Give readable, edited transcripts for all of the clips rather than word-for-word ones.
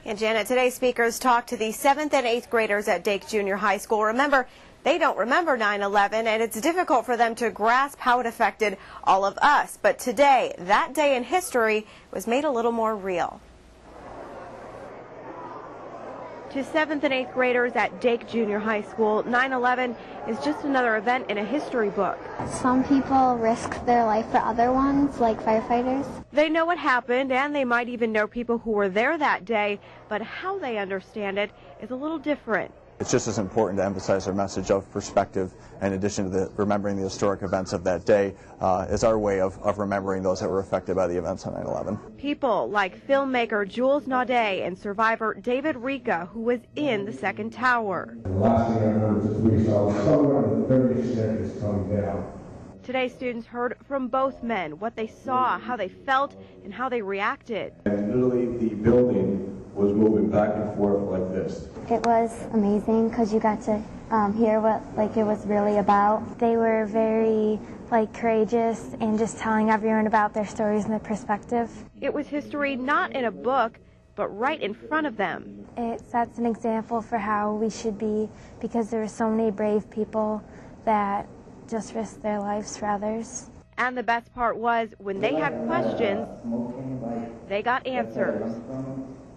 And Janet, today's speakers talked to the 7th and 8th graders at Dake Junior High School. Remember, they don't remember 9/11, and it's difficult for them to grasp how it affected all of us. But today, that day in history was made a little more real. To 7th and 8th graders at Dake Junior High School, 9/11 is just another event in a history book. Some people risk their life for other ones, like firefighters. They know what happened, and they might even know people who were there that day, but how they understand it is a little different. It's just as important to emphasize our message of perspective, in addition to remembering the historic events of that day, is our way of remembering those that were affected by the events on 9/11. People like filmmaker Jules Naudet and survivor David RICCA, who was in the second tower. The last thing I heard was we saw somewhere on the 30th staircase coming down. Today, students heard from both men, what they saw, how they felt, and how they reacted. And literally the building was moving back and forth like this. It was amazing because you got to hear what it was really about. They were very courageous and just telling everyone about their stories and their perspective. It was history not in a book, but right in front of them. It sets an example for how we should be, because there were so many brave people that just risked their lives for others. And the best part was, when they had questions, they got answers.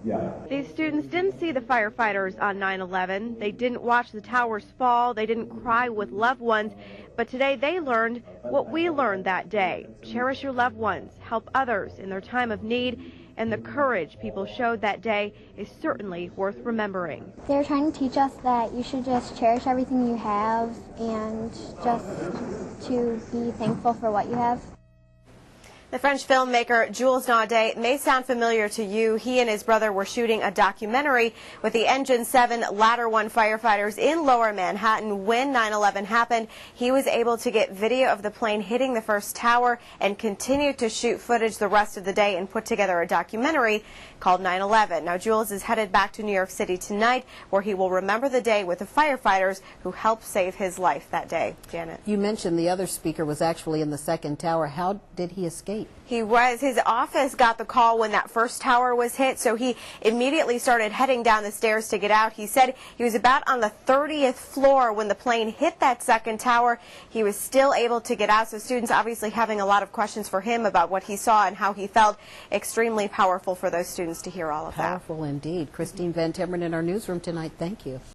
Yeah. These students didn't see the firefighters on 9/11. They didn't watch the towers fall. They didn't cry with loved ones. But today they learned what we learned that day. Cherish your loved ones. Help others in their time of need. And the courage people showed that day is certainly worth remembering. They're trying to teach us that you should just cherish everything you have and just to be thankful for what you have. The French filmmaker Jules Naudet may sound familiar to you. He and his brother were shooting a documentary with the Engine 7 Ladder 1 firefighters in Lower Manhattan when 9/11 happened. He was able to get video of the plane hitting the first tower and continued to shoot footage the rest of the day and put together a documentary called 9/11. Now, Jules is headed back to New York City tonight, where he will remember the day with the firefighters who helped save his life that day. Janet. You mentioned the other speaker was actually in the second tower. How did he escape? He was. His office got the call when that first tower was hit, so he immediately started heading down the stairs to get out. He said he was about on the 30th floor when the plane hit that second tower. He was still able to get out, so students obviously having a lot of questions for him about what he saw and how he felt. Extremely powerful for those students to hear all of that. Powerful indeed. Christine Van Timmeren in our newsroom tonight. Thank you.